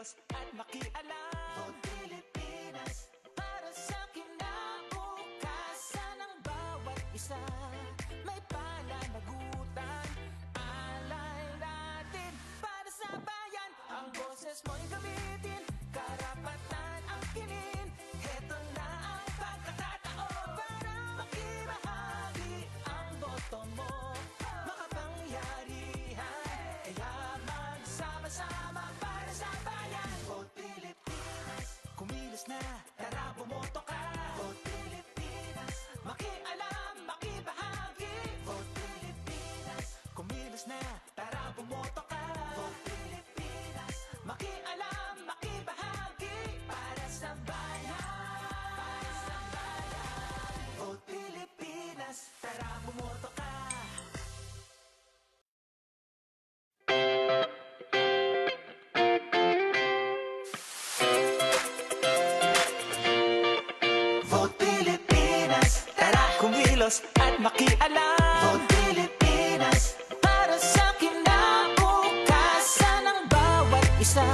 kumilos at makialam. Pilipinas, para sa kinabukasan ng bawat isa. May pananagutan, alay natin para sa bayan. Ang boses mo'y gamitin, karapatan ang kinin. Heto na ang pagkakataon para makibahagi ang boto mo. Makapangyarihan, kaya magsama-sama para sa bayan. Vote Pilipinas, kumilos na, tara bumoto ka. Vote Pilipinas, makialam, makibahagi. Vote Pilipinas, kumilos na, tara bumoto ka. Vote Pilipinas, makialam, makibahagi para sa bayan. Para sa bayan. Vote Pilipinas, tara bumoto ka. Vote Pilipinas, tara kumilos at makialam. Vote Pilipinas, para sa kinabukasan ng bawat isa.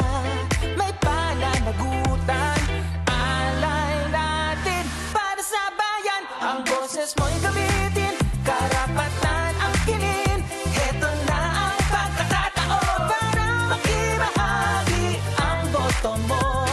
May pananagutan, alay natin para sa bayan. Ang boses mo'y gamitin, karapatan ang kinin. Heto na ang pagkakataon para makibahagi ang boto mo.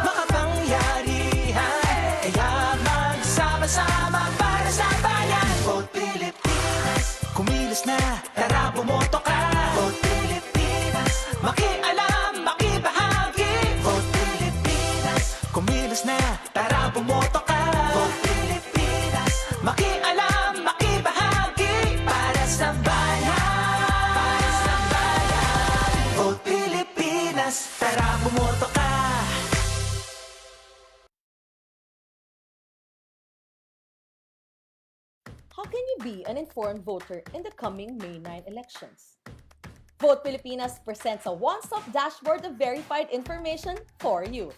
Makapangyarihan, kaya magsama-sama para sa bayan. Vote Pilipinas, kumilos na, tara bumoto ka. Vote Pilipinas, makialam, makibahagi. Vote Pilipinas, kumilos na, tara bumoto ka. Vote Pilipinas, makialam, makibahagi para sa bayan. Para sa bayan. Vote Pilipinas, tara bumoto ka. How can you be an informed voter in the coming May 9 elections? Vote Pilipinas presents a one-stop dashboard of verified information for you.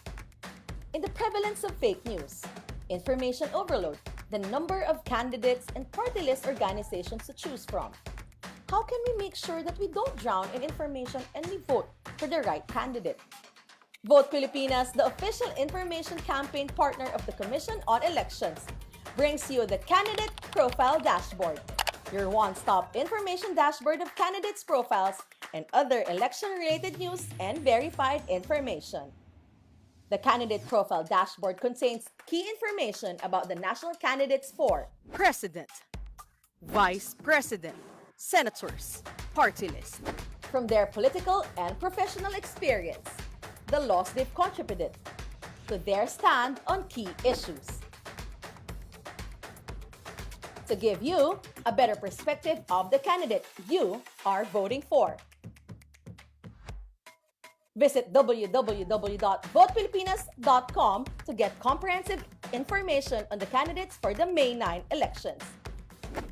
In the prevalence of fake news, information overload, the number of candidates and party list organizations to choose from, how can we make sure that we don't drown in information and we vote for the right candidate? Vote Pilipinas, the official information campaign partner of the Commission on Elections, brings you the Candidate Profile Dashboard, your one-stop information dashboard of candidates' profiles and other election-related news and verified information. The Candidate Profile Dashboard contains key information about the national candidates for President, Vice President, Senators, Party List, from their political and professional experience, the laws they've contributed, to their stand on key issues. To give you a better perspective of the candidate you are voting for. Visit www.votepilipinas.com to get comprehensive information on the candidates for the May 9 elections.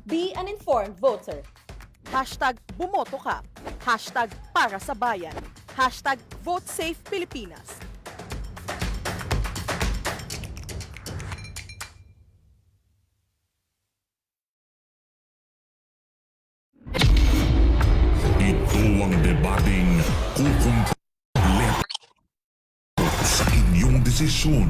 Be an informed voter. Hashtag bumoto ka, Hashtag para sa bayan, Hashtag Vote Safe Pilipinas. Ito ang debating kukumpleto sa inyong desisyon.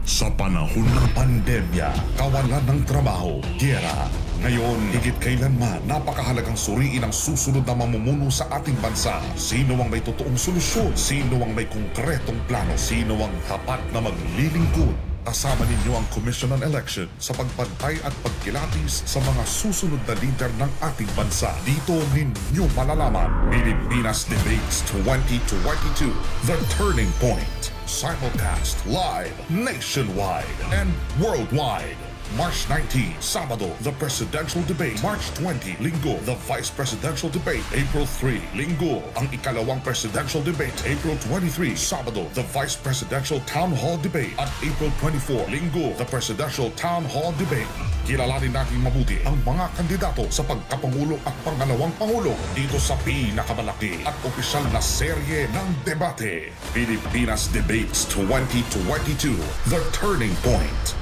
Sa panahon ng pandemya, kawalan ng trabaho, giyera. Ngayon, higit kailanman, napakahalagang suriin ang susunod na mamumuno sa ating bansa. Sino ang may totoong solusyon? Sino ang may konkretong plano? Sino ang tapat na maglilingkod? Kasama ninyo ang Commission on Election sa pagpantay at pagkilatis sa mga susunod na lider ng ating bansa. Dito ninyo malalaman Pilipinas Debates 2022, The Turning Point. Simulcast live nationwide and worldwide. March 19, Sabado, the Presidential Debate. March 20, Linggo, the Vice Presidential Debate. April 3, Linggo, ang ikalawang Presidential Debate. April 23, Sabado, the Vice Presidential Town Hall Debate. At April 24, Linggo, the Presidential Town Hall Debate. Kilalanin natin mabuti ang mga kandidato sa pagkapangulo at pangalawang pangulo dito sa pinakamalaki at opisyal na serye ng debate. Pilipinas Debates 2022, The Turning Point.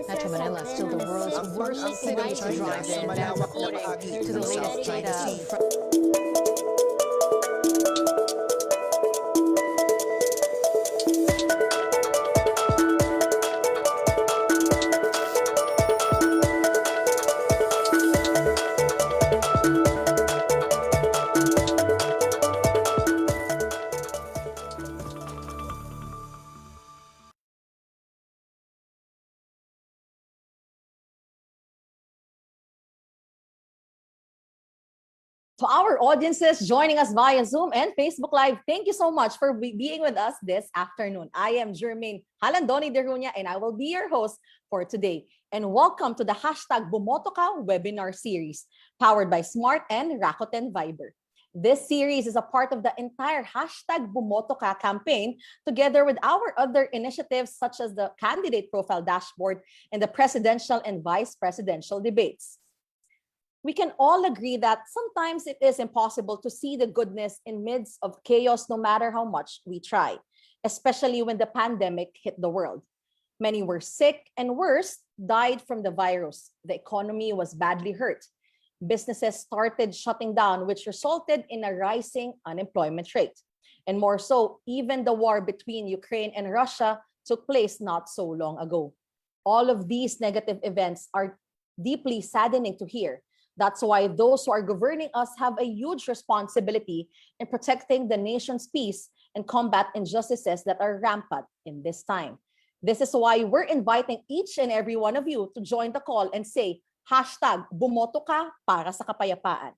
Metro Manila is still the world's We're ang sitting city to drive sa in malawak na bahagi to the ng South latest China data. Sea. To our audiences joining us via Zoom and Facebook Live, thank you so much for being with us this afternoon. I am Jermaine Halandoni Derunya, and I will be your host for today. And welcome to the hashtag Bumotoka webinar series, powered by Smart and Rakuten Viber. This series is a part of the entire hashtag Bumotoka campaign, together with our other initiatives such as the candidate profile dashboard and the presidential and vice presidential debates. We can all agree that sometimes it is impossible to see the goodness in midst of chaos no matter how much we try, especially when the pandemic hit the world. Many were sick and worse, died from the virus. The economy was badly hurt. Businesses started shutting down, which resulted in a rising unemployment rate. And more so, even the war between Ukraine and Russia took place not so long ago. All of these negative events are deeply saddening to hear. That's why those who are governing us have a huge responsibility in protecting the nation's peace and combat injustices that are rampant in this time. This is why we're inviting each and every one of you to join the call and say, hashtag bumoto ka para sa kapayapaan.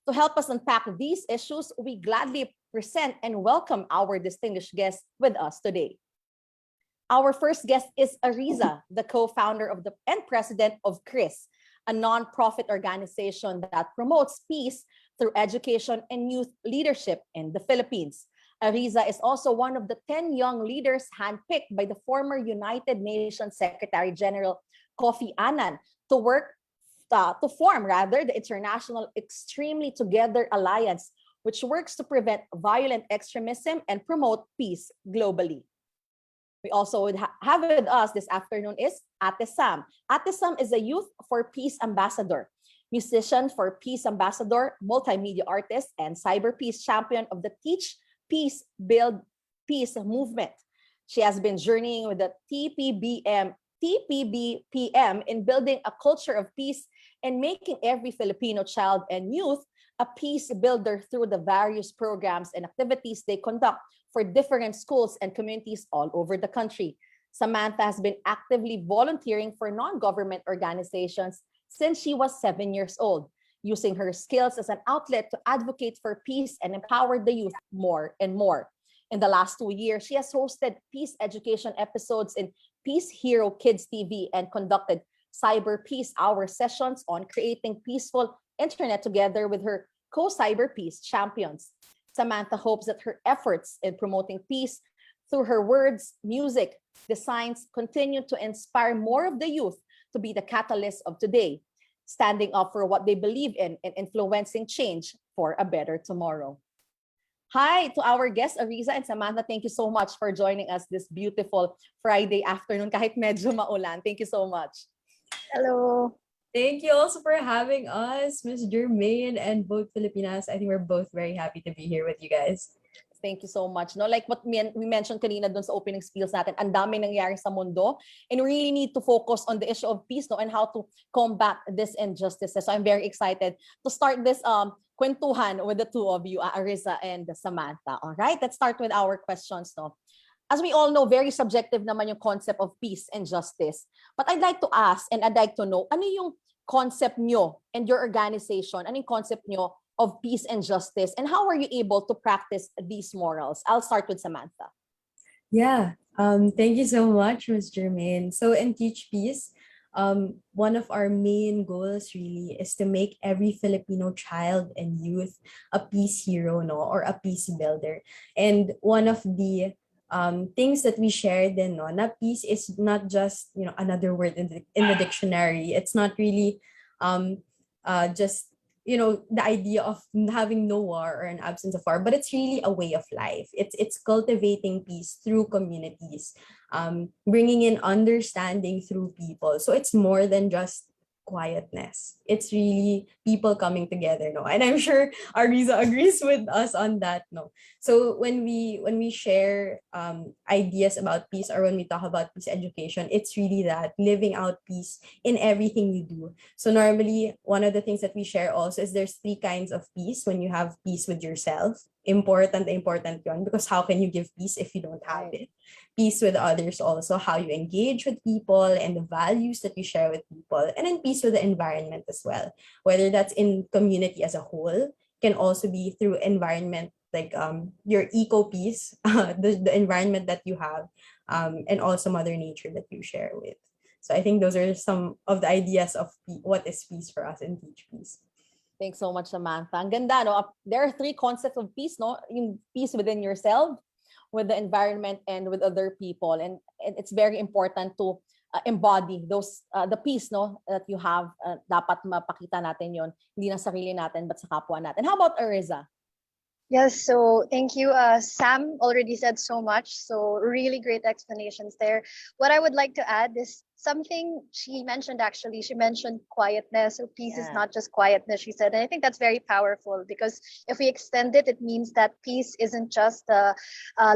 To help us unpack these issues, we gladly present and welcome our distinguished guest with us today. Our first guest is Ariza, the co-founder of and president of CRIS, a non-profit organization that promotes peace through education and youth leadership in the Philippines. Ariza is also one of the 10 young leaders handpicked by the former United Nations Secretary General Kofi Annan to form the International Extremely Together Alliance, which works to prevent violent extremism and promote peace globally. We also would have with us this afternoon is Ate Sam. Ate Sam is a Youth for Peace ambassador, musician for Peace ambassador, multimedia artist, and cyber peace champion of the Teach Peace, Build Peace movement. She has been journeying with the TPBPM in building a culture of peace and making every Filipino child and youth a peace builder through the various programs and activities they conduct for different schools and communities all over the country. Samantha has been actively volunteering for non-government organizations since she was 7 years old, using her skills as an outlet to advocate for peace and empower the youth more and more. In the last 2 years, she has hosted peace education episodes in Peace Hero Kids TV and conducted Cyber Peace Hour sessions on creating peaceful internet together with her co-cyber peace champions. Samantha hopes that her efforts in promoting peace through her words, music, designs continue to inspire more of the youth to be the catalyst of today, standing up for what they believe in and influencing change for a better tomorrow. Hi to our guests, Ariza and Samantha. Thank you so much for joining us this beautiful Friday afternoon, kahit medyo maulan. Thank you so much. Hello. Thank you also for having us, Miss Jermaine and both Filipinas. I think we're both very happy to be here with you guys. Thank you so much. No, like what we mentioned kanina dun sa opening spiels natin, ang dami nangyayari sa mundo, and we really need to focus on the issue of peace, no, and how to combat this injustices. So I'm very excited to start this kwentuhan with the two of you, Ariza and Samantha. All right, let's start with our questions, no. As we all know, very subjective naman yung concept of peace and justice. But I'd like to ask and I'd like to know, ano yung concept nyo and your organization? Ano yung concept nyo of peace and justice? And how are you able to practice these morals? I'll start with Samantha. Yeah, thank you so much, Miss Jermaine. So in Teach Peace, one of our main goals really is to make every Filipino child and youth a peace hero, no, or a peace builder. And one of the things that we shared then, no, na peace is not just, you know, another word in the dictionary. It's not really just, you know, the idea of having no war or an absence of war, but it's really a way of life. It's cultivating peace through communities, bringing in understanding through people. So it's more than just quietness. It's really people coming together, no? And I'm sure Ariza agrees with us on that, no? So when we share ideas about peace, or when we talk about peace education, it's really that living out peace in everything we do. So normally, one of the things that we share also is there's three kinds of peace. When you have peace with yourself, important yun, because how can you give peace if you don't have Right. it? Peace with others also, how you engage with people and the values that you share with people, and then peace with the environment as well, whether that's in community as a whole, can also be through environment, like your eco peace, the environment that you have, and also mother nature that you share with. So I think those are some of the ideas of what is peace for us in Teach Peace. Thanks so much, Samantha. Ang ganda, no? There are three concepts of peace, no? Yung peace within yourself, with the environment, and with other people. And it's very important to embody those the peace, no, that you have. Dapat mapakita natin yon, hindi na sarili natin but sa kapwa natin. How about Ariza? Yes, so thank you. Sam already said so much, so really great explanations there. What I would like to add is something she mentioned actually. She mentioned quietness. So peace is Yeah. not just quietness, she said. And I think that's very powerful because if we extend it, it means that peace isn't just a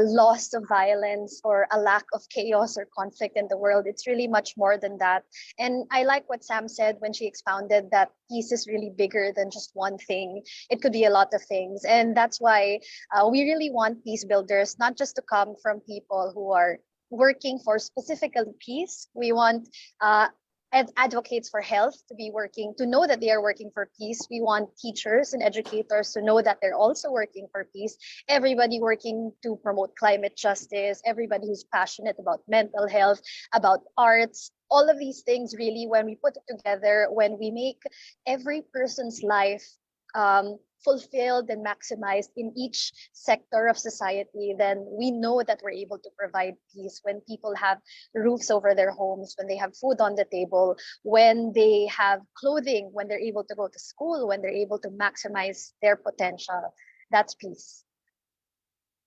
loss of violence or a lack of chaos or conflict in the world. It's really much more than that. And I like what Sam said when she expounded that peace is really bigger than just one thing. It could be a lot of things. And that's why we really want peace builders, not just to come from people who are working for specifically peace. We want advocates for health to be working, to know that they are working for peace. We want teachers and educators to know that they're also working for peace. Everybody working to promote climate justice, everybody who's passionate about mental health, about arts, all of these things really, when we put it together, when we make every person's life fulfilled and maximized in each sector of society, then we know that we're able to provide peace when people have roofs over their homes, when they have food on the table, when they have clothing, when they're able to go to school, when they're able to maximize their potential. That's peace.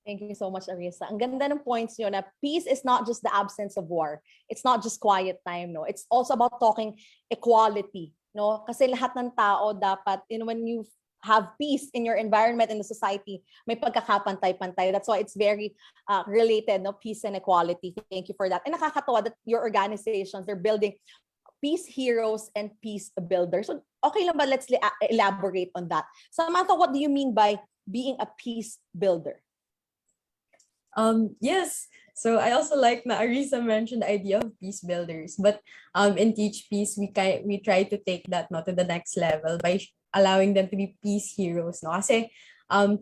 Thank you so much, Arisa. Ang ganda ng points nyo na peace is not just the absence of war. It's not just quiet time, no? It's also about talking equality, no? Kasi lahat ng tao dapat, when you have peace in your environment, in the society, may pagkakapantay-pantay. That's why it's very related, no? Peace and equality. Thank you for that. And nakakatawa that your organizations, they're building peace heroes and peace builders. So, okay lang ba? Let's elaborate on that. Samantha, what do you mean by being a peace builder? Yes. So I also like na Arisa mentioned the idea of peace builders, but in Teach Peace we try to take that to the next level by allowing them to be peace heroes, no? Kasi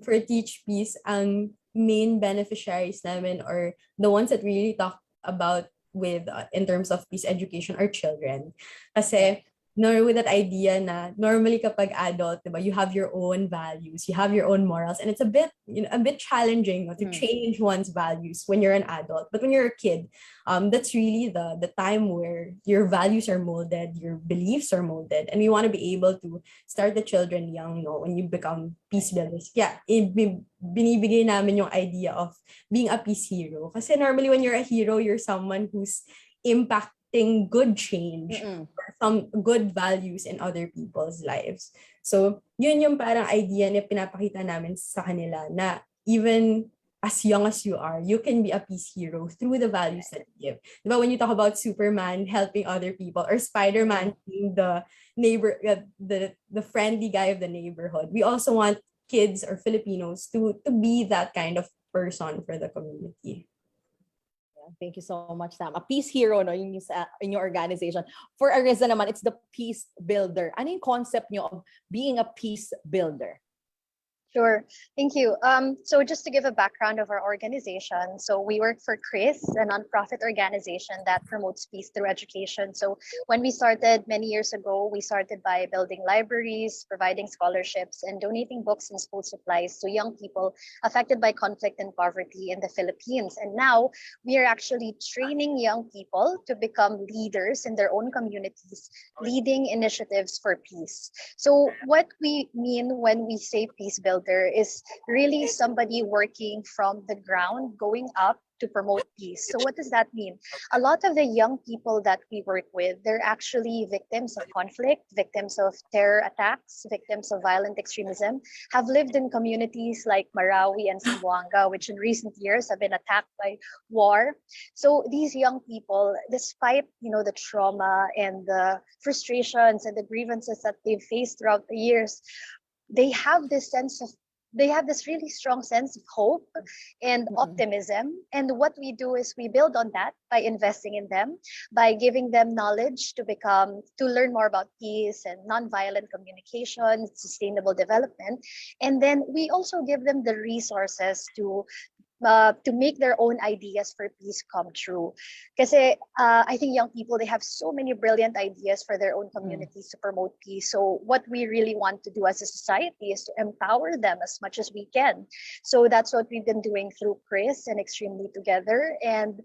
for Teach Peace, ang main beneficiaries namin, or the ones that we really talk about with in terms of peace education, are children. Kasi with that idea na normally kapag adult, diba, you have your own values, you have your own morals, and it's a bit challenging, no, to change one's values when you're an adult. But when you're a kid, that's really the time where your values are molded, your beliefs are molded, and we want to be able to start the children young, no, when you become peace builders. Yeah, binibigay namin yung idea of being a peace hero. Kasi normally when you're a hero, you're someone who's impacting good change, some good values in other people's lives. So, yun yung parang idea na pinapakita namin sa kanila na even as young as you are, you can be a peace hero through the values that you give. Diba, when you talk about Superman helping other people, or Spider-Man being the neighbor, the friendly guy of the neighborhood, we also want kids or Filipinos to be that kind of person for the community. Thank you so much, Sam. A peace hero, no, yung in your organization. For Arisa naman, it's the peace builder. Ano yung concept nyo of being a peace builder? Sure. Thank you. So just to give a background of our organization, so we work for CRIS, a nonprofit organization that promotes peace through education. So when we started many years ago, we started by building libraries, providing scholarships, and donating books and school supplies to young people affected by conflict and poverty in the Philippines. And now we are actually training young people to become leaders in their own communities, leading initiatives for peace. So what we mean when we say peace builder is really somebody working from the ground, going up to promote peace. So what does that mean? A lot of the young people that we work with, they're actually victims of conflict, victims of terror attacks, victims of violent extremism, have lived in communities like Marawi and Zamboanga, which in recent years have been attacked by war. So these young people, despite the trauma and the frustrations and the grievances that they've faced throughout the years, they have this sense of they have this really strong sense of hope and optimism. And what we do is we build on that by investing in them, by giving them knowledge to learn more about peace and nonviolent communication, sustainable development. And then we also give them the resources to make their own ideas for peace come true. Because I think young people, they have so many brilliant ideas for their own communities to promote peace. So what we really want to do as a society is to empower them as much as we can. So that's what we've been doing through Chris and Extremely Together. And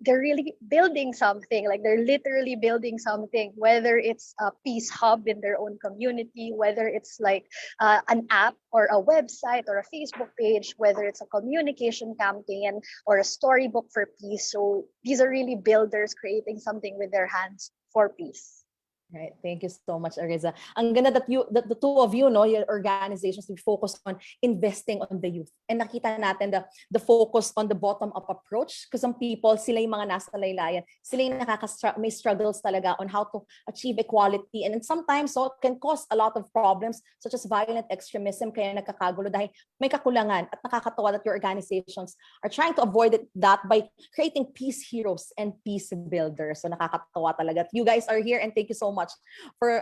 they're really building something, like they're literally building something, whether it's a peace hub in their own community, whether it's like an app or a website or a Facebook page, whether it's a communication campaign or a storybook for peace. So these are really builders creating something with their hands for peace. Right. Thank you so much, Ariza. Ang ganda that the two of you, no, your organizations, we focus on investing on the youth. And nakita natin the focus on the bottom-up approach, because some people, sila yung mga nasa laylayan, sila yung may struggles talaga on how to achieve equality. And then sometimes, so, it can cause a lot of problems, such as violent extremism, kaya nagkakagulo dahil may kakulangan. At nakakatawa that your organizations are trying to avoid that by creating peace heroes and peace builders. So nakakatawa talaga. You guys are here, and thank you so much for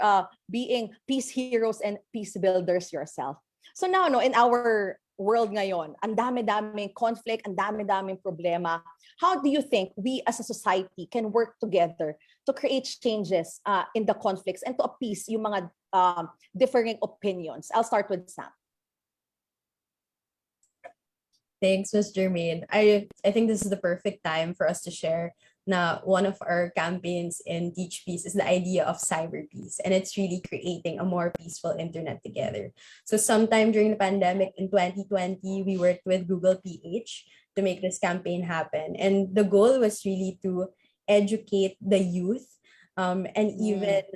being peace heroes and peace builders yourself. So now, no, in our world ngayon, ang dami-daming conflict, ang dami-daming problema. How do you think we as a society can work together to create changes in the conflicts and to appease yung mga differing opinions? I'll start with Sam. Thanks, Ms. Jermaine. I think this is the perfect time for us to share na one of our campaigns in Teach Peace is the idea of cyber peace, and it's really creating a more peaceful internet together. So sometime during the pandemic in 2020, we worked with Google PH to make this campaign happen. And the goal was really to educate the youth and even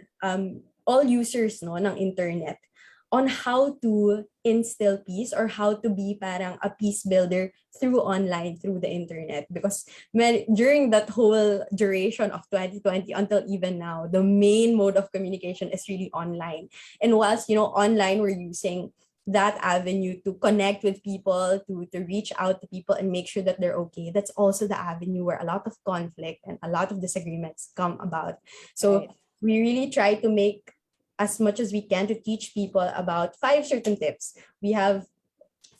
all users ng internet on how to instill peace or how to be parang a peace builder through the internet. Because during that whole duration of 2020 until even now, the main mode of communication is really online. And whilst, online, we're using that avenue to connect with people, to reach out to people and make sure that they're okay. That's also the avenue where a lot of conflict and a lot of disagreements come about. So we really try to make as much as we can to teach people about 5 certain tips. We have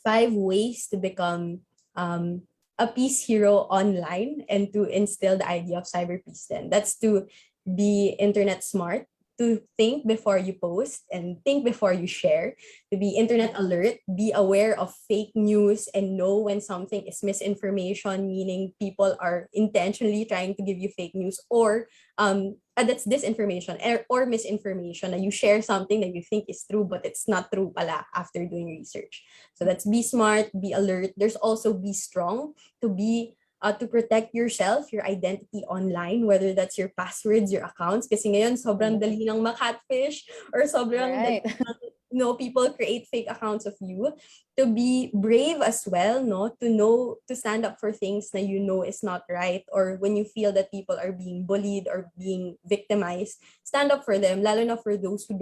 5 ways to become a peace hero online and to instill the idea of cyber peace. Then that's to be internet smart, to think before you post and think before you share, to be internet alert, be aware of fake news and know when something is misinformation, meaning people are intentionally trying to give you fake news, or that's disinformation or misinformation, that you share something that you think is true but it's not true pala after doing research. So that's be smart, be alert. There's also be strong, to protect yourself, your identity online, whether that's your passwords, your accounts. Kasi ngayon, sobrang dali ng ma-catfish or sobrang dali people create fake accounts of you. To be brave as well, to stand up for things that is not right, or when you feel that people are being bullied or being victimized, stand up for them, lalo na for those who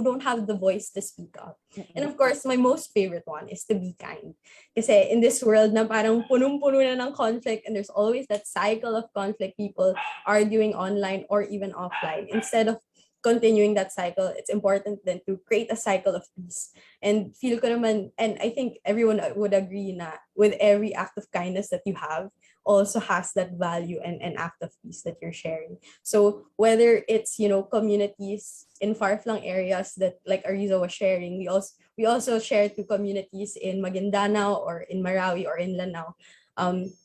don't have the voice to speak up. And of course, my most favorite one is to be kind. Kasi in this world na parang punong-puno na ng conflict, and there's always that cycle of conflict, people arguing online or even offline. Instead of continuing that cycle, it's important then to create a cycle of peace. And feel ko naman, and I think everyone would agree na with every act of kindness that you have also has that value and an act of peace that you're sharing. So whether it's, communities in far-flung areas that like Ariza was sharing, we also share to communities in Maguindanao or in Marawi or in Lanao.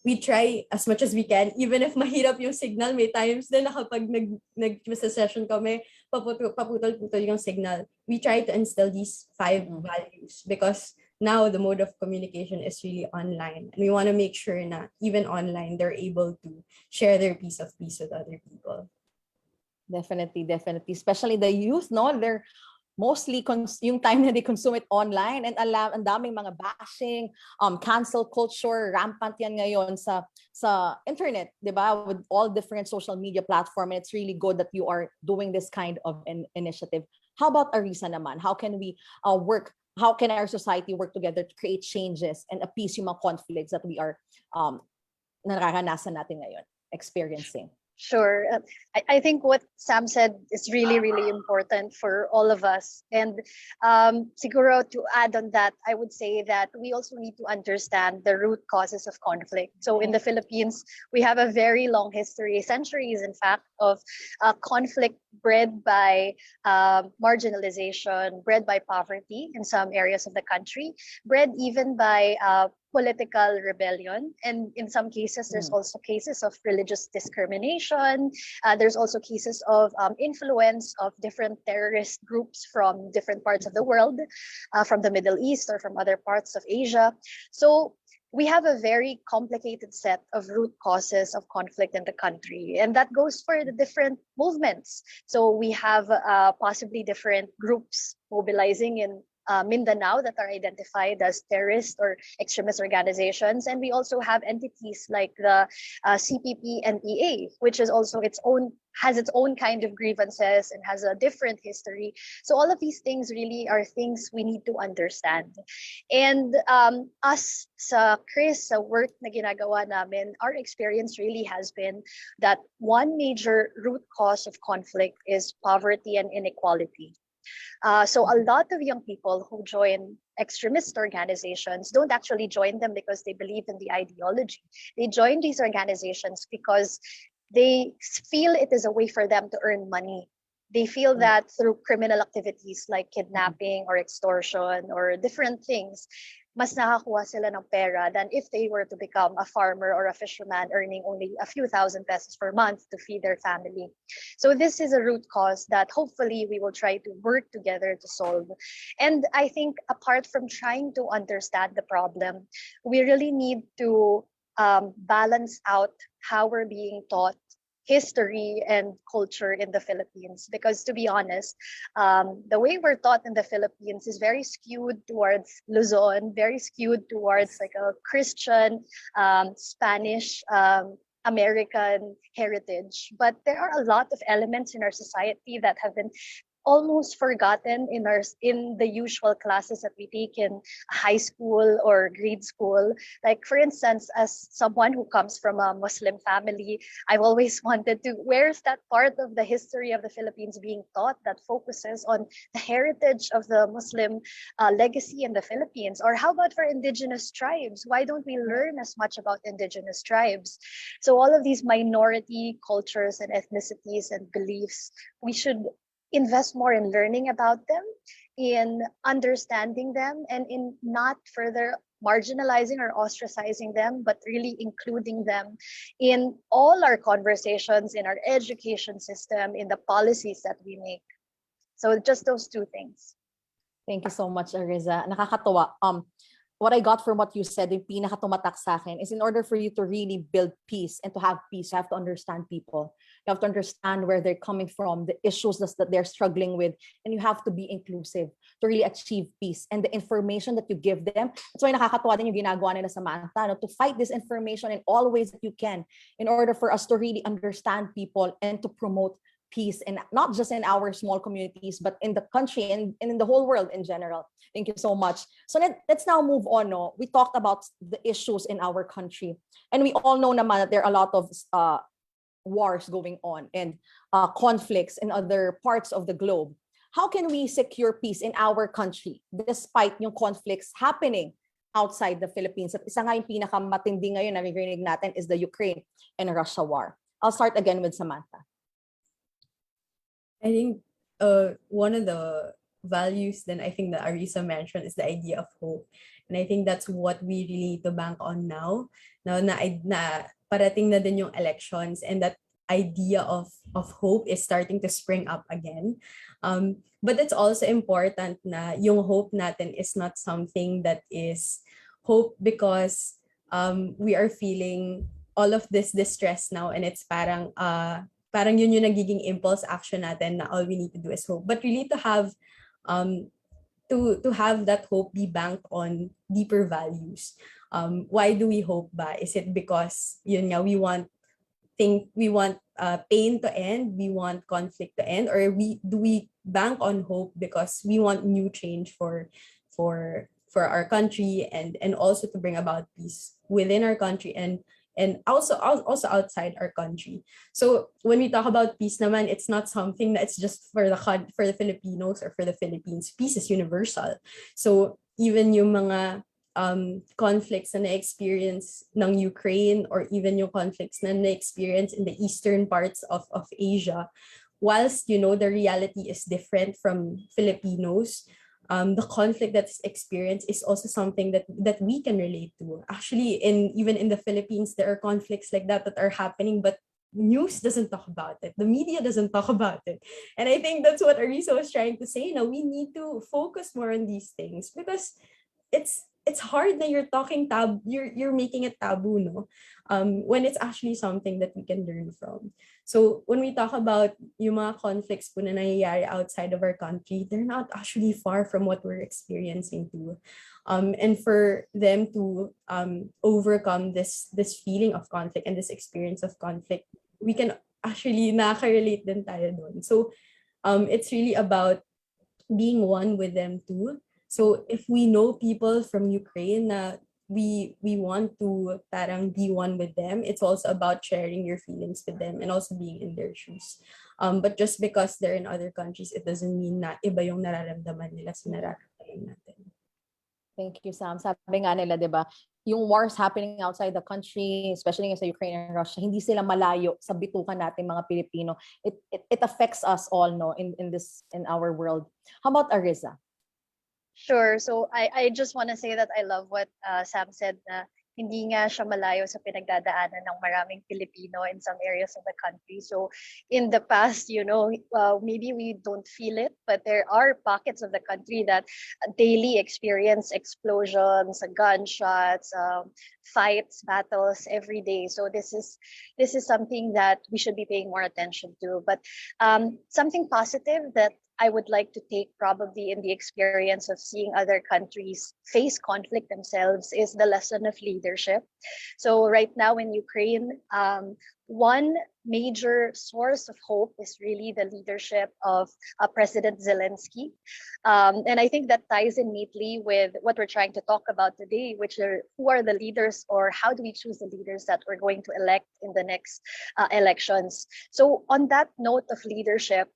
We try as much as we can, even if mahirap yung signal. May times din na kapag nag-session kami, paputol-putol yung signal. We try to instill these 5 values because now the mode of communication is really online. And we want to make sure that even online, they're able to share their piece of peace with other people. Definitely, definitely. Especially the youth, no? They're mostly yung time na they consume it online, and ang daming mga bashing, cancel culture, rampant yan ngayon sa internet, 'di ba? With all different social media platform, and it's really good that you are doing this kind of an initiative. How about Arisa naman? How can we work? How can our society work together to create changes and appease yung mga conflicts that we are nararanasan natin ngayon, experiencing? Sure. I think what Sam said is really, really important for all of us. And siguro to add on that, I would say that we also need to understand the root causes of conflict. So in the Philippines, we have a very long history, centuries, in fact, of conflict bred by marginalization, bred by poverty in some areas of the country, bred even by political rebellion. And in some cases, there's also cases of religious discrimination. There's also cases of influence of different terrorist groups from different parts of the world, from the Middle East or from other parts of Asia. So we have a very complicated set of root causes of conflict in the country, and that goes for the different movements. So we have possibly different groups mobilizing in Mindanao that are identified as terrorist or extremist organizations. And we also have entities like the CPP-NPA, which is also has its own kind of grievances and has a different history. So all of these things really are things we need to understand. And us sa Chris, sa work na ginagawa namin, our experience really has been that one major root cause of conflict is poverty and inequality. So a lot of young people who join extremist organizations don't actually join them because they believe in the ideology. They join these organizations because they feel it is a way for them to earn money. They feel that through criminal activities like kidnapping or extortion or different things, mas nakakuha sila ng pera than if they were to become a farmer or a fisherman earning only a few thousand pesos per month to feed their family. So this is a root cause that hopefully we will try to work together to solve. And I think apart from trying to understand the problem, we really need to balance out how we're being taught history and culture in the Philippines, because to be honest, the way we're taught in the Philippines is very skewed towards Luzon, very skewed towards like a Christian, Spanish, American heritage. But there are a lot of elements in our society that have been almost forgotten in the usual classes that we take in high school or grade school. Like for instance, as someone who comes from a Muslim family, I've always wanted to, where's that part of the history of the Philippines being taught that focuses on the heritage of the Muslim legacy in the Philippines? Or how about for indigenous tribes? Why don't we learn as much about indigenous tribes? So all of these minority cultures and ethnicities and beliefs, we should invest more in learning about them, in understanding them, and in not further marginalizing or ostracizing them, but really including them in all our conversations, in our education system, in the policies that we make. So just those two things. Thank you so much, Ariza. Nakakatuwa. What I got from what you said, yung pinakatumatak sa akin, is in order for you to really build peace and to have peace, you have to understand people. You have to understand where they're coming from, the issues that they're struggling with, and you have to be inclusive to really achieve peace. And the information that you give them, that's why nakakatuwa din yung ginagawa nila Samantha, no? To fight this information in all ways that you can in order for us to really understand people and to promote peace, and not just in our small communities, but in the country and in the whole world in general. Thank you so much. So let's now move on. No? We talked about the issues in our country, and we all know naman that there are a lot of wars going on and conflicts in other parts of the globe. How can we secure peace in our country despite yung conflicts happening outside the Philippines? At isa nga yung pinakamatindi ngayon na naririnig natin is the Ukraine and Russia war. I'll start again with Samantha. I think one of the values then I think that Arisa mentioned is the idea of hope. And I think that's what we really need to bank on now. Now na parating na din yung elections, and that idea of hope is starting to spring up again. But it's also important na yung hope natin is not something that is hope because we are feeling all of this distress now, and it's parang yun yung nagiging impulse action natin na all we need to do is hope. But really to have um, to have that hope be banked on deeper values. Why do we hope ba? Is it because yun nga, we want pain to end, we want conflict to end, or we bank on hope because we want new change for our country, and also to bring about peace within our country, and also outside our country. So when we talk about peace naman, it's not something that's just for the Filipinos or for the Philippines. Peace is universal. So even yung mga conflicts na na-experience ng Ukraine, or even yung conflicts na na-experience in the eastern parts of Asia, whilst the reality is different from Filipinos, the conflict that's experienced is also something that we can relate to. Actually, even in the Philippines, there are conflicts like that are happening, but news doesn't talk about it. The media doesn't talk about it. And I think that's what Arisa was trying to say. Now we need to focus more on these things because it's hard that you're making it taboo, no? When it's actually something that we can learn from. So when we talk about yung mga conflicts po na nangyayari outside of our country, they're not actually far from what we're experiencing too. And for them to overcome this feeling of conflict and this experience of conflict, we can actually nakaka-relate din tayo doon. So it's really about being one with them too. So if we know people from Ukraine na we want to parang be one with them, it's also about sharing your feelings with them and also being in their shoes. But just because they're in other countries, it doesn't mean na iba yung nararamdaman nila sa nararamdaman natin. Thank you, Sam. Sabi nga nila, di ba, yung wars happening outside the country, especially sa Ukraine and Russia, hindi sila malayo sa bitukan natin mga Pilipino. It affects us all, no, in our world. How about Arisa? Sure. So I just want to say that I love what Sam said na hindi nga siya malayo sa pinagdadaanan ng maraming Pilipino in some areas of the country. So in the past, maybe we don't feel it, but there are pockets of the country that daily experience explosions, gunshots, fights, battles every day. So this is something that we should be paying more attention to. But something positive that I would like to take probably in the experience of seeing other countries face conflict themselves is the lesson of leadership. So right now in Ukraine, one major source of hope is really the leadership of President Zelensky. And I think that ties in neatly with what we're trying to talk about today, which are who are the leaders, or how do we choose the leaders that we're going to elect in the next elections. So on that note of leadership,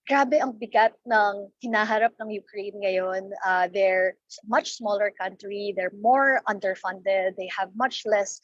grabe ang bigat ng hinaharap ng Ukraine ngayon. They're much smaller country. They're more underfunded. They have much less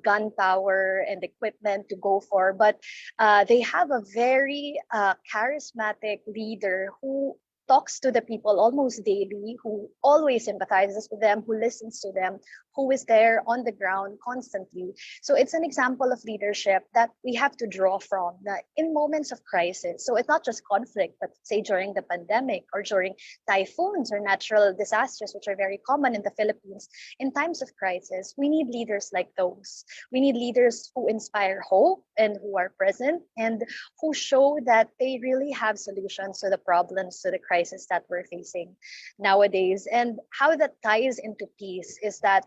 gun power and equipment to go for. But they have a very charismatic leader who talks to the people almost daily, who always sympathizes with them, who listens to them, who is there on the ground constantly. So it's an example of leadership that we have to draw from in moments of crisis. So it's not just conflict, but say during the pandemic or during typhoons or natural disasters, which are very common in the Philippines. In times of crisis, we need leaders like those. We need leaders who inspire hope and who are present and who show that they really have solutions to the problems, to the crisis that we're facing nowadays. And how that ties into peace is that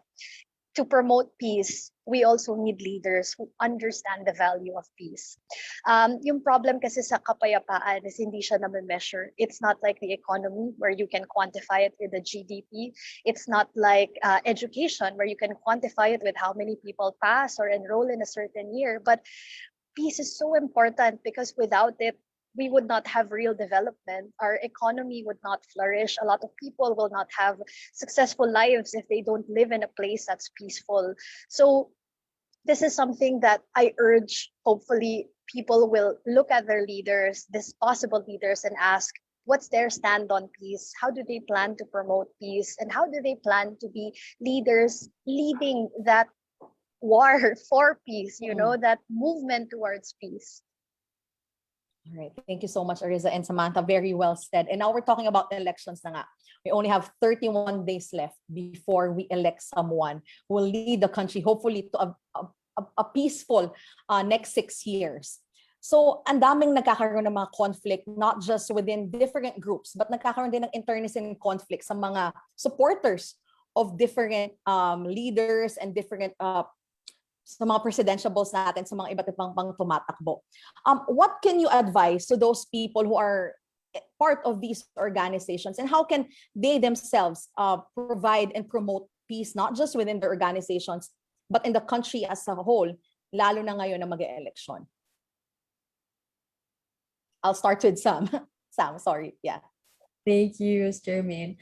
to promote peace, we also need leaders who understand the value of peace. Yung problem kasi sa kapayapaan is hindi siya na-measure. It's not like the economy where you can quantify it with the GDP. It's not like education where you can quantify it with how many people pass or enroll in a certain year. But peace is so important because without it, we would not have real development. Our economy would not flourish. A lot of people will not have successful lives if they don't live in a place that's peaceful. So this is something that I urge, hopefully people will look at their leaders, these possible leaders, and ask, what's their stand on peace? How do they plan to promote peace? And how do they plan to be leaders leading that war for peace, that movement towards peace. All right. Thank you so much, Ariza and Samantha. Very well said. And now we're talking about elections na nga. We only have 31 days left before we elect someone who will lead the country, hopefully, to a peaceful next 6 years. So, ang daming nagkakaroon ng mga conflict, not just within different groups, but nagkakaroon din ng internecine conflict sa mga supporters of different leaders and different sa mga presidential balls natin, sa mga iba't ibang pang tumatakbo. What can you advise to those people who are part of these organizations, and how can they themselves provide and promote peace, not just within the organizations, but in the country as a whole, lalo na ngayon na mag-election? I'll start with Sam. Sam, sorry. Yeah. Thank you, Jermaine.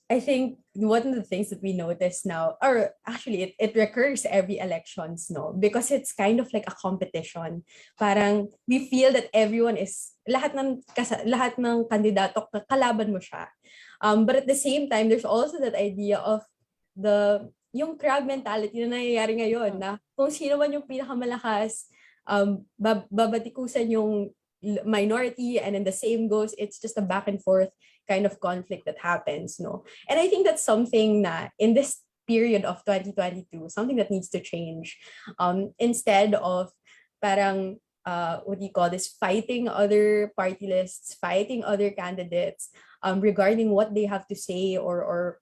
I think one of the things that we notice now, or actually it recurs every elections, no? Because it's kind of like a competition. Parang we feel that everyone is, lahat ng kandidato, kalaban mo siya. But at the same time, there's also that idea of yung crowd mentality na nangyayari ngayon, na kung sino man yung pinakamalakas, babatikusan yung minority, and then the same goes, it's just a back and forth kind of conflict that happens, no? And I think that's something na in this period of 2022, something that needs to change. Instead of parang what do you call this, fighting other party lists, fighting other candidates regarding what they have to say, or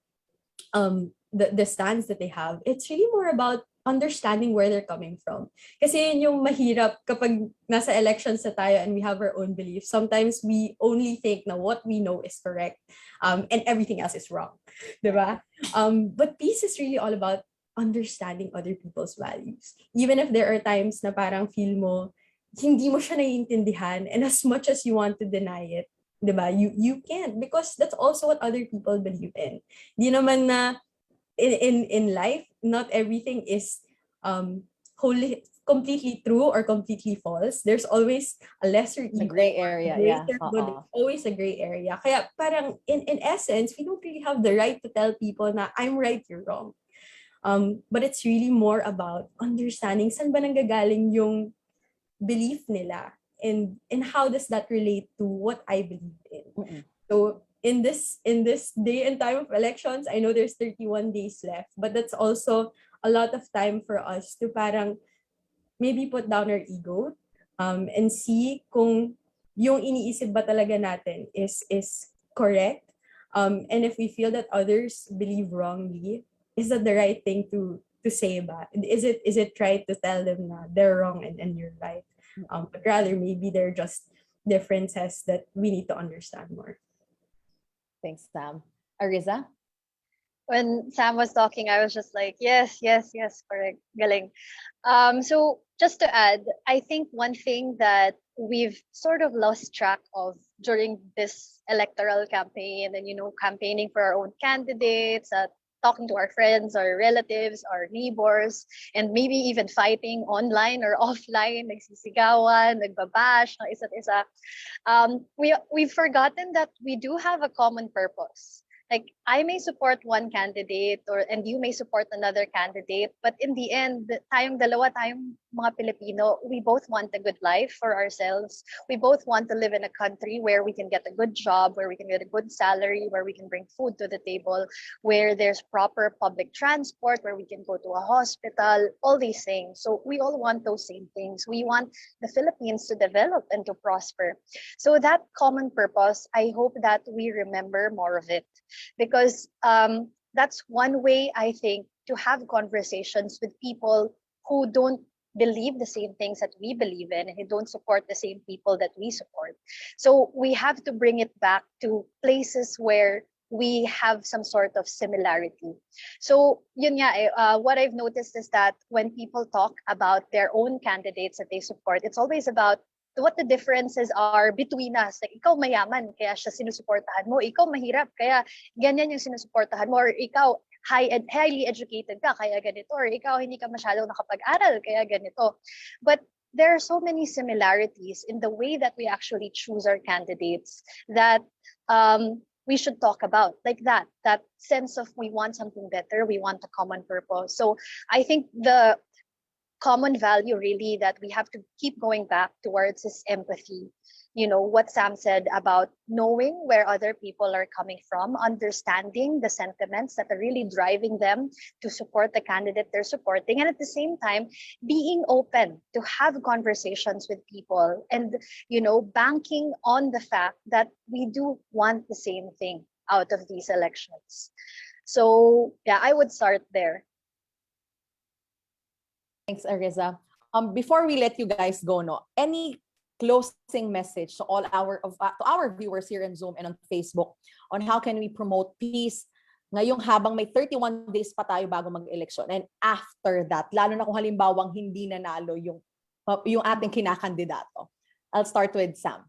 the stance that they have. It's really more about understanding where they're coming from. Kasi yun yung mahirap kapag nasa elections na tayo and we have our own beliefs. Sometimes we only think na what we know is correct, and everything else is wrong. Diba? But peace is really all about understanding other people's values. Even if there are times na parang feel mo, hindi mo siya naiintindihan, and as much as you want to deny it, diba? You can't, because that's also what other people believe in. Di naman na in life, not everything is wholly completely true or completely false. There's always a lesser evil, a gray area, greater good. There's always a gray area. Kaya parang in essence, we don't really have the right to tell people na I'm right, you're wrong. But it's really more about understanding saan ba nanggagaling yung belief nila, and how does that relate to what I believe in. So in this day and time of elections, I know there's 31 days left, but that's also a lot of time for us to parang maybe put down our ego, and see kung yung iniisip ba talaga natin is correct, and if we feel that others believe wrongly, is that the right thing to say ba? Is it right to tell them na they're wrong and you're right? But rather maybe they're just differences that we need to understand more. Thanks, Sam. Ariza? When Sam was talking, I was just like, yes, correct, galing. So just to add, I think one thing that we've sort of lost track of during this electoral campaign, and campaigning for our own candidates, talking to our friends, our relatives, our neighbors, and maybe even fighting online or offline, nagsisigawan, nagbabash ng isa't isa. We've forgotten that we do have a common purpose. Like, I may support one candidate, and you may support another candidate, but in the end, tayong mga Pilipino, we both want a good life for ourselves. We both want to live in a country where we can get a good job, where we can get a good salary, where we can bring food to the table, where there's proper public transport, where we can go to a hospital, all these things. So we all want those same things. We want the Philippines to develop and to prosper. So that common purpose, I hope that we remember more of it, because that's one way, I think, to have conversations with people who don't believe the same things that we believe in, and who don't support the same people that we support. So we have to bring it back to places where we have some sort of similarity. So yun nga, what I've noticed is that when people talk about their own candidates that they support, it's always about what the differences are between us. Like, ikaw mayaman, kaya siya sinusuportahan mo. Ikaw mahirap, kaya ganyan yung sinusuportahan mo. Or ikaw highly educated ka, kaya ganito. Or ikaw hindi ka masyadong nakapag-aral, kaya ganito. But there are so many similarities in the way that we actually choose our candidates that we should talk about, like that sense of we want something better, we want a common purpose. So I think the common value really that we have to keep going back towards is empathy. You know, what Sam said about knowing where other people are coming from, understanding the sentiments that are really driving them to support the candidate they're supporting, and at the same time being open to have conversations with people, and banking on the fact that we do want the same thing out of these elections. So yeah, I would start there. Thanks, Ariza. Before we let you guys go, no, any closing message to all to our viewers here in Zoom and on Facebook on how can we promote peace ngayong habang may 31 days pa tayo bago mag-eleksyon, and after that, lalo na kung halimbawang hindi nanalo yung ating kinakandidato. I'll start with Sam.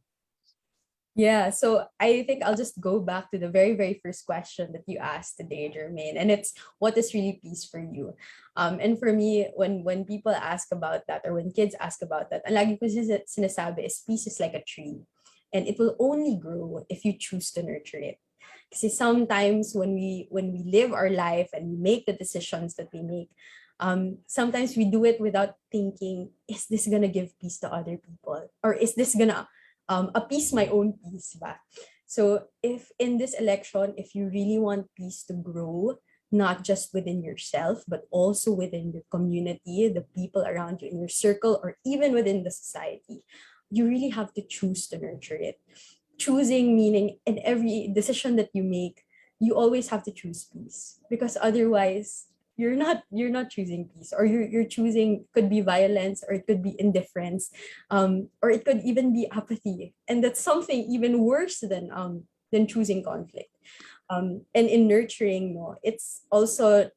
Yeah, so I think I'll just go back to the very, very first question that you asked today, Jermaine, and it's what is really peace for you? And for me, when people ask about that, or when kids ask about that, ang lagi ko sinasabi is peace is like a tree, and it will only grow if you choose to nurture it. Because sometimes when we live our life and we make the decisions that we make, sometimes we do it without thinking, is this gonna give peace to other people, or is this gonna appease my own peace ba? So if in this election, if you really want peace to grow, not just within yourself, but also within your community, the people around you in your circle, or even within the society, you really have to choose to nurture it. Choosing meaning in every decision that you make, you always have to choose peace, because otherwise you're not choosing peace, or you're choosing, could be violence, or it could be indifference, or it could even be apathy, and that's something even worse than choosing conflict. And in nurturing, no, it's also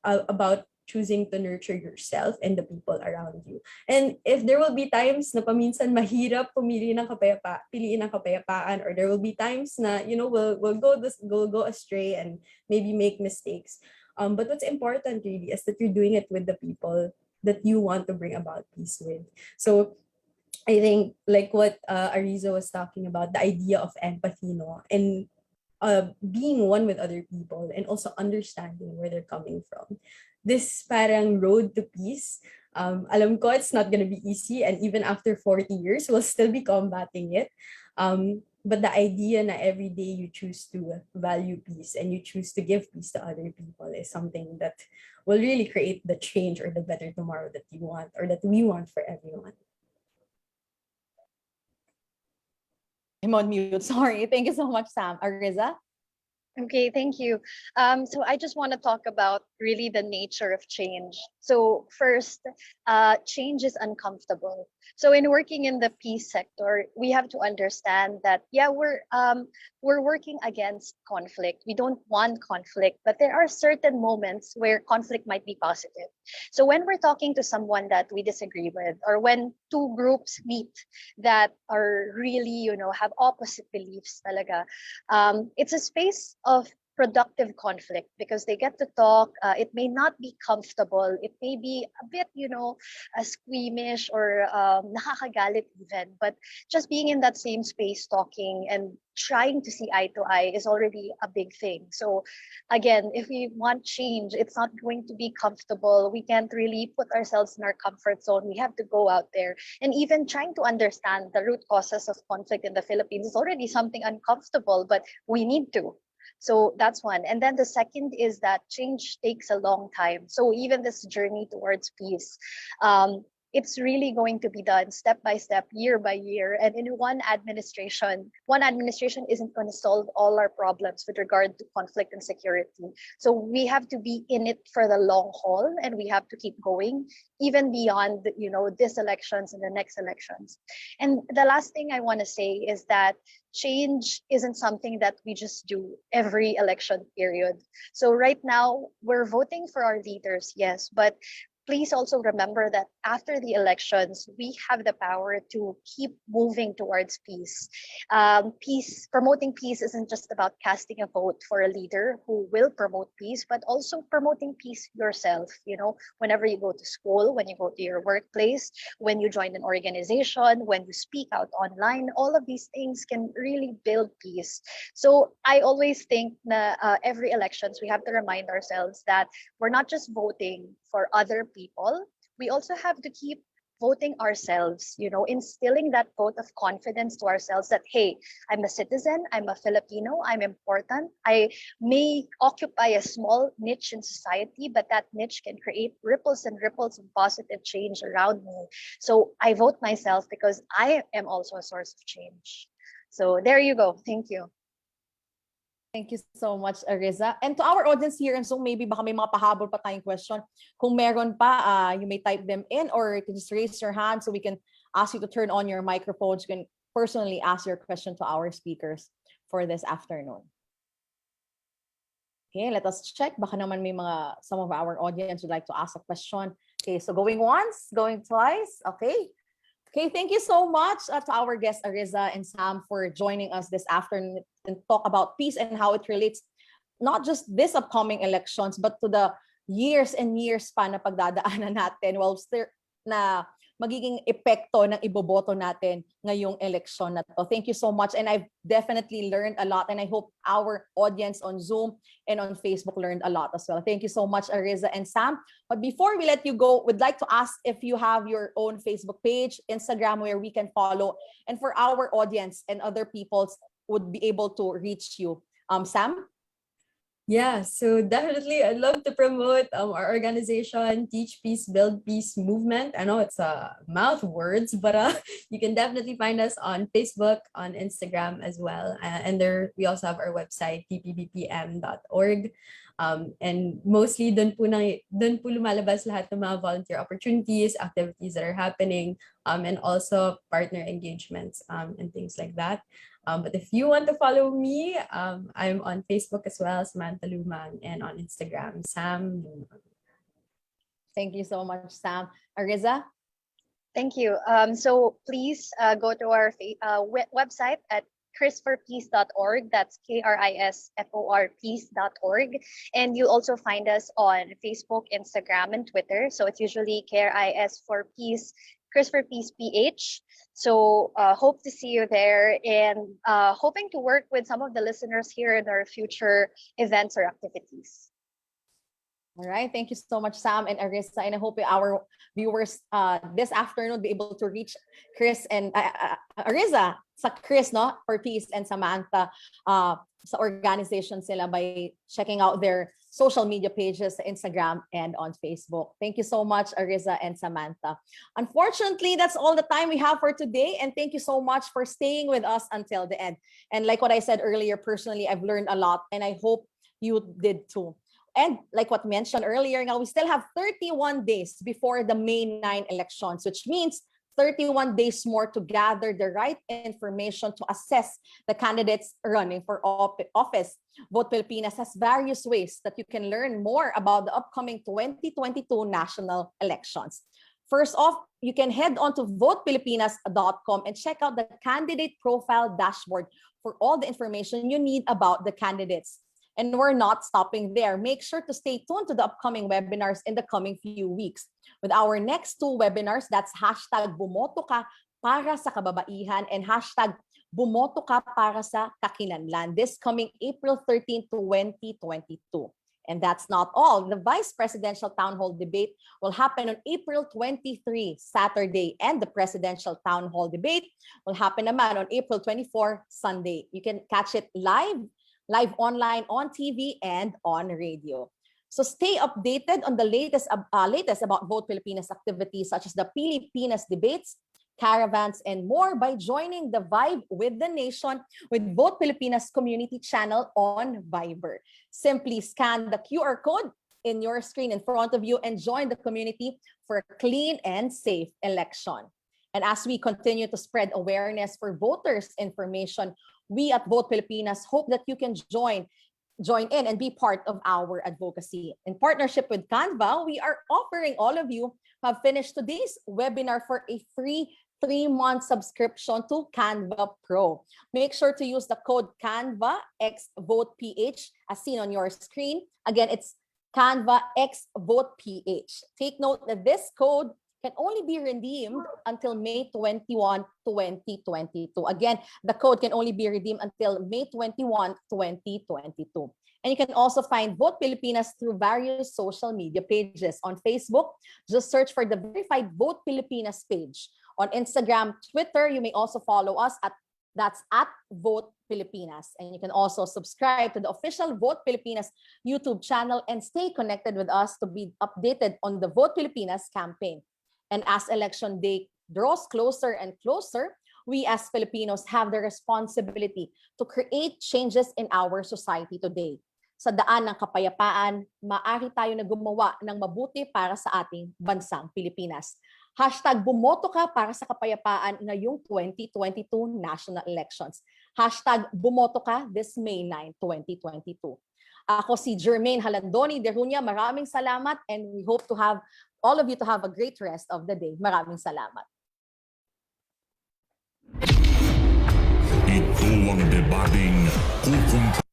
about choosing to nurture yourself and the people around you. And if there will be times na paminsan mahirap piliin ng kapayapaan, or there will be times na we'll go astray and maybe make mistakes. But what's important really is that you're doing it with the people that you want to bring about peace with. So I think like what Ariza was talking about, the idea of empathy, no, and being one with other people, and also understanding where they're coming from. This parang road to peace, alam ko it's not gonna be easy, and even after 40 years, we'll still be combating it. But the idea na every day you choose to value peace and you choose to give peace to other people is something that will really create the change or the better tomorrow that you want, or that we want for everyone. I'm on mute. Sorry. Thank you so much, Sam. Ariza? Okay, thank you. So I just want to talk about really the nature of change. So first, change is uncomfortable. So in working in the peace sector, we have to understand that we're working against conflict. We don't want conflict, but there are certain moments where conflict might be positive. So when we're talking to someone that we disagree with, or when two groups meet that are really, have opposite beliefs talaga, it's a space of productive conflict because they get to talk. It may not be comfortable. It may be a bit, squeamish or nakakagalit even. But just being in that same space, talking and trying to see eye to eye is already a big thing. So again, if we want change, it's not going to be comfortable. We can't really put ourselves in our comfort zone. We have to go out there. And even trying to understand the root causes of conflict in the Philippines is already something uncomfortable, but we need to. So that's one. And then the second is that change takes a long time. So even this journey towards peace, it's really going to be done step by step, year by year. And in one administration isn't going to solve all our problems with regard to conflict and security. So we have to be in it for the long haul, and we have to keep going even beyond, this elections and the next elections. And the last thing I want to say is that change isn't something that we just do every election period. So right now we're voting for our leaders, yes, but please also remember that after the elections, we have the power to keep moving towards peace. Promoting peace isn't just about casting a vote for a leader who will promote peace, but also promoting peace yourself. You know, whenever you go to school, when you go to your workplace, when you join an organization, when you speak out online, all of these things can really build peace. So I always think that every elections, we have to remind ourselves that we're not just voting for other people, we also have to keep voting ourselves, you know, instilling that vote of confidence to ourselves that, hey, I'm a citizen, I'm a Filipino, I'm important. I may occupy a small niche in society, but that niche can create ripples and ripples of positive change around me. So I vote myself because I am also a source of change. So there you go. Thank you. Thank you so much, Ariza. And to our audience here in Zoom, maybe baka may mga pahabol pa tayong question. Kung meron pa, you may type them in or you can just raise your hand so we can ask you to turn on your microphones. You can personally ask your question to our speakers for this afternoon. Okay, let us check. Baka naman may some of our audience would like to ask a question. Okay, so going once, going twice. Okay. Okay, thank you so much to our guests, Ariza and Sam, for joining us this afternoon and talk about peace and how it relates not just this upcoming elections, but to the years and years pa na pagdadaanan natin while still na magiging epekto ng iboboto natin ngayong election na to. Thank you so much. And I've definitely learned a lot. And I hope our audience on Zoom and on Facebook learned a lot as well. Thank you so much, Ariza and Sam. But before we let you go, we'd like to ask if you have your own Facebook page, Instagram, where we can follow. And for our audience and other people would be able to reach you. Sam? Yeah, so definitely I'd love to promote our organization, Teach Peace, Build Peace Movement. I know it's mouth words, but you can definitely find us on Facebook, on Instagram as well. And there we also have our website, ppbpm.org. And mostly dun po lumalabas lahat ng mga volunteer opportunities, activities that are happening, and also partner engagements and things like that. But if you want to follow me, I'm on Facebook as well, Samantha Lumang, and on Instagram, Sam Lumang. Thank you so much, Sam. Ariza? Thank you. So please go to our website at krisforpeace.org. That's KRISFOR peace.org. And you also find us on Facebook, Instagram, and Twitter. So it's usually KRIS for Peace, Chris for Peace PH. So hope to see you there and hoping to work with some of the listeners here in our future events or activities. All right. Thank you so much, Sam and Arisa. And I hope our viewers this afternoon will be able to reach Chris and Arisa sa Chris, no? For Peace and Samantha sa organization sila by checking out their social media pages sa Instagram and on Facebook. Thank you so much, Arisa and Samantha. Unfortunately, that's all the time we have for today. And thank you so much for staying with us until the end. And like what I said earlier, personally, I've learned a lot and I hope you did too. And like what mentioned earlier, now we still have 31 days before the May 9 elections, which means 31 days more to gather the right information to assess the candidates running for office. Vote Pilipinas has various ways that you can learn more about the upcoming 2022 national elections. First off, you can head on to votepilipinas.com and check out the candidate profile dashboard for all the information you need about the candidates. And we're not stopping there. Make sure to stay tuned to the upcoming webinars in the coming few weeks. With our next two webinars, that's hashtag Bumoto Ka para sa Kababaihan and hashtag Bumoto Ka para sa Kakinlanlan this coming April 13, 2022. And that's not all. The Vice Presidential Town Hall debate will happen on April 23, Saturday, and the Presidential Town Hall debate will happen naman on April 24, Sunday. You can catch it live online, on TV, and on radio. So stay updated on the latest about Vote Pilipinas activities such as the Pilipinas debates, caravans, and more by joining the Vibe with the Nation with Vote Pilipinas community channel on Viber. Simply scan the QR code in your screen in front of you and join the community for a clean and safe election. And as we continue to spread awareness for voters' information, we at Vote Pilipinas hope that you can join join in and be part of our advocacy. In partnership with Canva, we are offering all of you who have finished today's webinar for a free 3-month subscription to Canva Pro. Make sure to use the code Canva X Vote PH as seen on your screen. Again, it's Canva X Vote PH. Take note that this code can only be redeemed until May 21, 2022. Again, the code can only be redeemed until May 21, 2022. And you can also find Vote Pilipinas through various social media pages. On Facebook, just search for the verified Vote Pilipinas page. On Instagram, Twitter, you may also follow us that's at Vote Pilipinas. And you can also subscribe to the official Vote Pilipinas YouTube channel and stay connected with us to be updated on the Vote Pilipinas campaign. And as election day draws closer and closer, we as Filipinos have the responsibility to create changes in our society today. Sa daan ng kapayapaan, maaari tayo na gumawa ng mabuti para sa ating bansang Pilipinas. Hashtag bumoto ka para sa kapayapaan ngayong 2022 national elections. Hashtag bumoto ka this May 9, 2022. Ako si Jermaine Halandoni de Ruña. Maraming salamat and we hope to have all of you to have a great rest of the day. Maraming salamat. Ito ang debating kukumpleto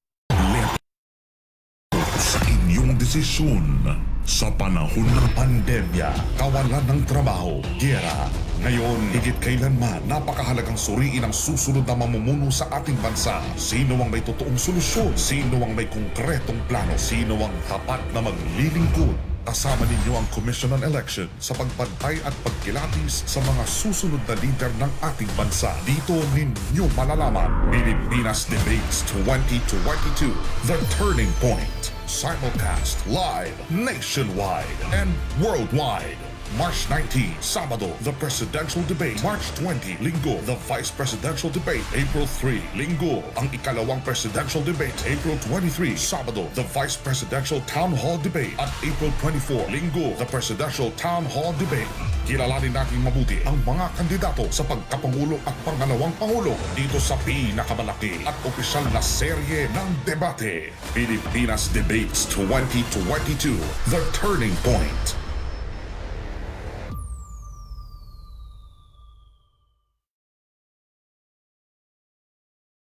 sa inyong desisyon. Sa panahon ng pandemya, kawalan ng trabaho, giyera. Ngayon, higit kailanman, napakahalagang suriin ang susunod na mamumuno sa ating bansa. Sino ang may totoong solusyon? Sino ang may konkretong plano? Sino ang tapat na maglilingkod? Kasama ninyo ang Commission on Election sa pagbantay at pagkilatis sa mga susunod na leader ng ating bansa. Dito ninyo malalaman Pilipinas Debates 2022, The Turning Point. Simulcast live nationwide and worldwide. March 19, Sabado, the Presidential Debate. March 20, Linggo, the Vice Presidential Debate. April 3, Linggo, ang ikalawang Presidential Debate. April 23, Sabado, the Vice Presidential Town Hall Debate. At April 24, Linggo, the Presidential Town Hall Debate. Kilalanin natin mabuti ang mga kandidato sa pagkapangulo at pangalawang pangulo dito sa pinakamalaki at opisyal na serye ng debate. Pilipinas Debates 2022, The Turning Point.